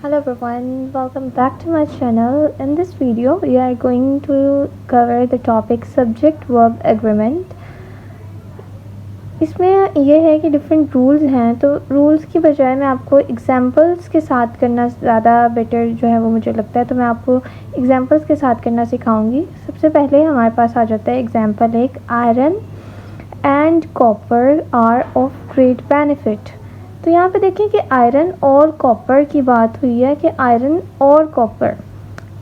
Hello everyone, welcome back to my channel. In this video, we are going to cover the topic subject verb agreement. इसमें यह है कि different rules हैं, तो rules की बजाय मैं आपको एग्जांपल्स के साथ करना ज़्यादा बेटर जो है वो मुझे लगता है, तो मैं आपको एग्जांपल्स के साथ करना सिखाऊंगी। सबसे पहले हमारे पास आ जाता है एग्जांपल एक, iron and copper are of great benefit. तो यहाँ पे देखें कि आयरन और कॉपर की बात हुई है कि आयरन और copper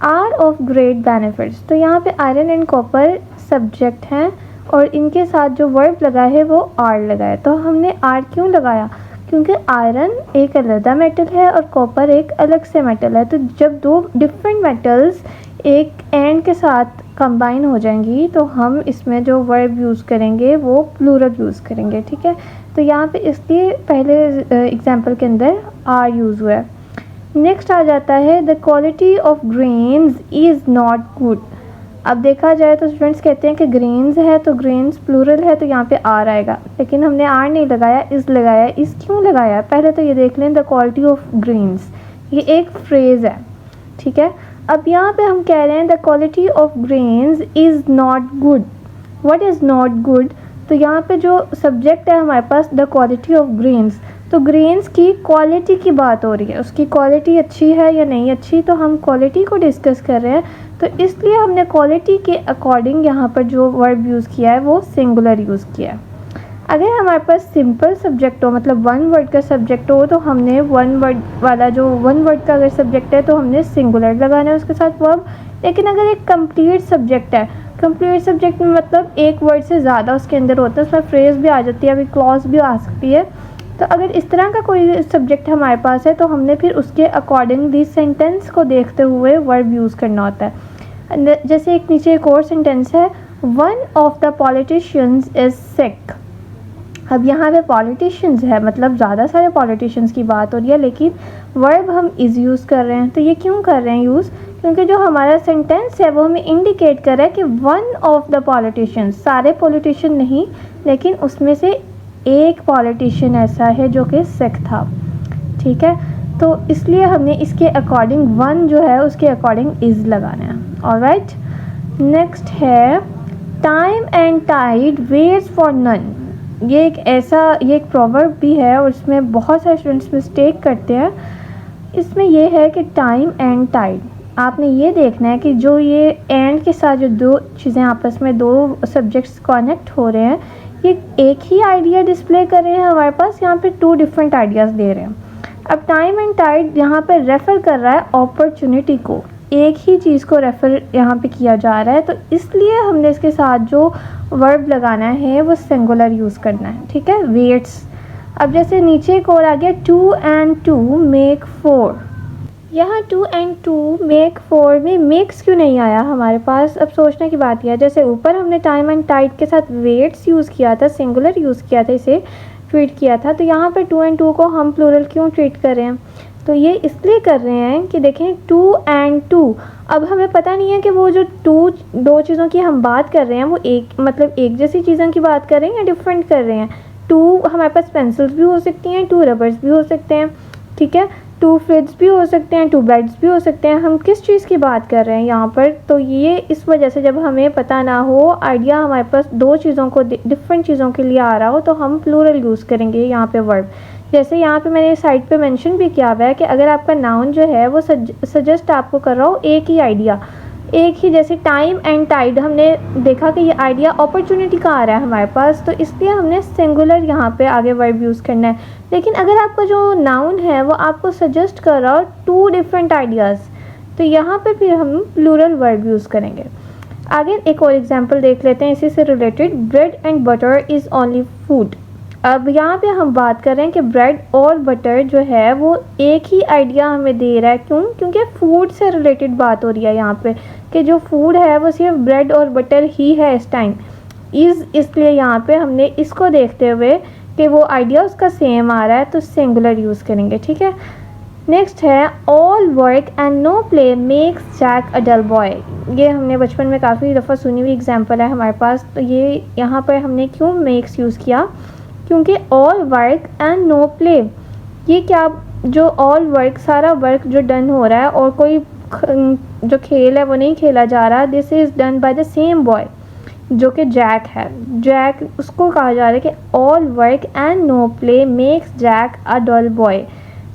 are of great benefits. तो यहाँ पे आयरन एंड कॉपर सब्जेक्ट हैं और इनके साथ जो वर्ब लगा है वो आर लगा है। तो हमने आर क्यों लगाया? क्योंकि आयरन एक अलग मेटल है और कॉपर एक अलग से मेटल है। तो जब दो डिफरेंट मेटल्स एक एंड के साथ कंबाइन हो जाएंगी तो हम इसमें जो वर्ब यूज़ करेंगे वो प्लूरल यूज़ करेंगे, ठीक है। तो यहाँ पे इसलिए पहले एग्जांपल के अंदर आर यूज़ हुआ है। नेक्स्ट आ जाता है the quality of grains is not good. अब देखा जाए तो स्टूडेंट्स कहते हैं कि ग्रेन्स है तो ग्रेन्स प्लूरल है तो यहाँ पे आर आएगा, लेकिन हमने आर नहीं लगाया, इज़ लगाया। इज़ क्यों लगाया? पहले तो ये देख लें, द क्वालिटी ऑफ ग्रेन्स ये एक फ्रेज़ है, ठीक है। अब यहाँ पे हम कह रहे हैं the quality of grains is not good. What is not good? तो यहाँ पे जो सब्जेक्ट है हमारे पास द क्वालिटी ऑफ ग्रेन्स, तो ग्रेन्स की क्वालिटी की बात हो रही है, उसकी क्वालिटी अच्छी है या नहीं अच्छी, तो हम क्वालिटी को डिस्कस कर रहे हैं। तो इसलिए हमने क्वालिटी के अकॉर्डिंग यहाँ पर जो वर्ब यूज़ किया है वो सिंगुलर यूज़ किया है। अगर हमारे पास सिंपल सब्जेक्ट हो, मतलब वन वर्ड का सब्जेक्ट हो, तो हमने वन वर्ड वाला जो वन वर्ड का अगर सब्जेक्ट है तो हमने सिंगुलर लगाना है उसके साथ वर्ब। लेकिन अगर एक कंप्लीट सब्जेक्ट है, कंप्लीट सब्जेक्ट में मतलब एक वर्ड से ज़्यादा उसके अंदर होता है, उसमें फ्रेज़ भी आ जाती है, अभी क्लॉज भी आ सकती है। तो अगर इस तरह का कोई सब्जेक्ट हमारे पास है तो हमने फिर उसके अकॉर्डिंगली सेंटेंस को देखते हुए वर्ब यूज़ करना होता है। जैसे एक नीचे एक और सेंटेंस है, one of the politicians is sick. अब यहाँ पे पॉलिटिशियंस है, मतलब ज़्यादा सारे पॉलिटिशियंस की बात हो रही है, लेकिन वर्ब हम इज़ यूज़ कर रहे हैं। तो ये क्यों कर रहे हैं यूज़? क्योंकि जो हमारा सेंटेंस है वो हमें इंडिकेट कर रहा है कि वन ऑफ द पॉलिटिशियंस, सारे पॉलिटिशियन नहीं, लेकिन उसमें से एक पॉलिटिशियन ऐसा है जो कि सिक था, ठीक है। तो इसलिए हमने इसके अकॉर्डिंग वन जो है उसके अकॉर्डिंग इज़ लगाना है। ऑलराइट, नेक्स्ट है time and tide waits for none. ये एक प्रोवर्ब भी है और इसमें बहुत सारे स्टूडेंट्स मिस्टेक करते हैं। इसमें ये है कि टाइम एंड टाइड, आपने ये देखना है कि जो ये एंड के साथ जो दो चीज़ें आपस में, दो सब्जेक्ट्स कनेक्ट हो रहे हैं, ये एक ही आइडिया डिस्प्ले कर रहे हैं हमारे पास, यहाँ पे टू डिफरेंट आइडियाज़ दे रहे हैं। अब टाइम एंड टाइड यहाँ पर रेफ़र कर रहा है अपॉर्चुनिटी को, एक ही चीज़ को रेफ़र यहाँ पे किया जा रहा है, तो इसलिए हमने इसके साथ जो वर्ब लगाना है वो सिंगुलर यूज़ करना है, ठीक है, वेट्स। अब जैसे नीचे एक और आ गया, two and two make four. यहाँ two and two make four में मेक्स क्यों नहीं आया हमारे पास? अब सोचने की बात यह है, जैसे ऊपर हमने टाइम एंड टाइड के साथ वेट्स यूज़ किया था, सिंगुलर यूज़ किया था, इसे ट्रीट किया था, तो यहाँ पर टू एंड टू को हम प्लूरल क्यों ट्रीट कर रहे हैं? तो ये इसलिए कर रहे हैं कि देखें टू एंड टू, अब हमें पता नहीं है कि वो जो दो चीज़ों की हम बात कर रहे हैं वो एक जैसी चीज़ों की बात कर रहे हैं या डिफरेंट कर रहे हैं। टू हमारे पास पेंसिल्स भी हो सकती हैं, टू रबर्स भी हो सकते हैं, ठीक है, टू फ्रिज भी हो सकते हैं, टू बेड्स भी हो सकते हैं। हम किस चीज़ की बात कर रहे हैं यहाँ पर? तो ये इस वजह से जब हमें पता ना हो, आइडिया हमारे पास दो चीज़ों को डिफरेंट चीज़ों के लिए आ रहा हो, तो हम प्लूरल यूज़ करेंगे यहाँ पे वर्ब। जैसे यहाँ पे मैंने साइड पे मेंशन भी किया हुआ है कि अगर आपका नाउन जो है वो सजेस्ट आपको कर रहा हो एक ही आइडिया, एक ही, जैसे टाइम एंड टाइड, हमने देखा कि ये आइडिया अपॉर्चुनिटी का आ रहा है हमारे पास, तो इसलिए हमने सिंगुलर यहाँ पे आगे वर्ब यूज़ करना है। लेकिन अगर आपका जो नाउन है वो आपको सजेस्ट कर रहा हो टू डिफरेंट आइडियाज़, तो यहाँ पे फिर हम प्लूरल वर्ब यूज़ करेंगे। आगे एक और एग्जाम्पल देख लेते हैं इसी से related, bread and butter is only food. अब यहाँ पे हम बात कर रहे हैं कि ब्रेड और बटर जो है वो एक ही आइडिया हमें दे रहा है। क्यों? क्योंकि फूड से रिलेटेड बात हो रही है यहाँ पे कि जो फूड है वो सिर्फ ब्रेड और बटर ही है इस टाइम। इसलिए यहाँ पे हमने इसको देखते हुए कि वो आइडिया उसका सेम आ रहा है तो सिंगुलर यूज़ करेंगे, ठीक है। नेक्स्ट है all work and no play makes Jack a dull boy. ये हमने बचपन में काफ़ी दफ़ा सुनी हुई एग्जाम्पल है हमारे पास। तो ये यहाँ पर हमने क्यों मेक्स यूज़ किया? क्योंकि all work and no play, ये क्या जो ऑल वर्क, सारा वर्क जो डन हो रहा है और कोई जो खेल है वो नहीं खेला जा रहा, this is done by the same boy जो कि जैक है। जैक, उसको कहा जा रहा है कि all work and no play makes Jack a dull boy.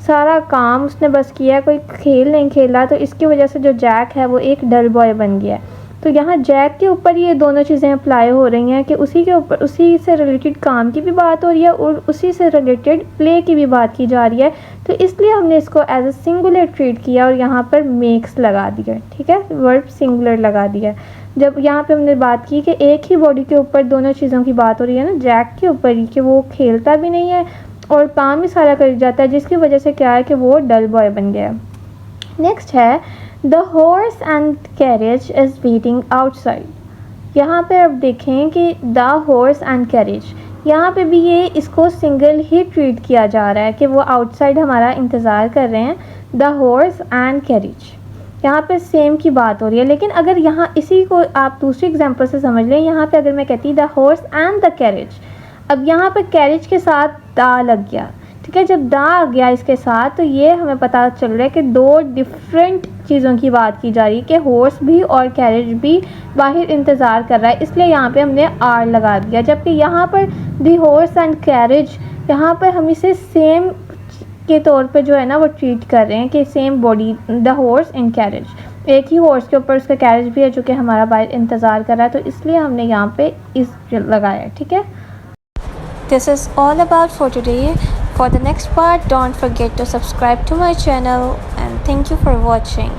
सारा काम उसने बस किया है, कोई खेल नहीं खेला, तो इसकी वजह से जो जैक है वो एक डल बॉय बन गया है। तो यहाँ जैक के ऊपर ये दोनों चीज़ें अप्लाई हो रही हैं कि उसी के ऊपर, उसी से रिलेटेड काम की भी बात हो रही है और उसी से रिलेटेड प्ले की भी बात की जा रही है। तो इसलिए हमने इसको एज अ सिंगुलर ट्रीट किया और यहाँ पर मेक्स लगा दिया, ठीक है, वर्ब सिंगुलर लगा दिया। जब यहाँ पे हमने बात की कि एक ही बॉडी के ऊपर दोनों चीज़ों की बात हो रही है ना, जैक के ऊपर ही, कि वो खेलता भी नहीं है और काम भी सारा कर जाता है, जिसकी वजह से क्या है कि वो डल बॉय बन गया। नेक्स्ट है the horse and carriage is waiting outside. यहाँ पे आप देखें कि द हॉर्स एंड कैरेज, यहाँ पे भी ये इसको सिंगल ही ट्रीट किया जा रहा है कि वो आउटसाइड हमारा इंतज़ार कर रहे हैं। द हॉर्स एंड कैरेज, यहाँ पे सेम की बात हो रही है। लेकिन अगर यहाँ इसी को आप दूसरी एग्जांपल से समझ लें, यहाँ पे अगर मैं कहती the horse and the carriage, अब यहाँ पे कैरेज के साथ दा लग गया, ठीक है। जब दा आ गया इसके साथ तो ये हमें पता चल रहा है कि दो डिफरेंट चीज़ों की बात की जा रही है कि हॉर्स भी और कैरेज भी बाहर इंतज़ार कर रहा है, इसलिए यहाँ पे हमने आर लगा दिया। जबकि यहाँ पर दी हॉर्स एंड कैरेज, यहाँ पर हम इसे सेम के तौर पे जो है ना वो ट्रीट कर रहे हैं कि same body, the horse and carriage, एक ही हॉर्स के ऊपर उसका कैरेज भी है जो कि हमारा बाहर इंतज़ार कर रहा है, तो इसलिए हमने यहाँ पे इस लगाया, ठीक है। This is all about for today. For the next part, don't forget to subscribe to my channel and thank you for watching.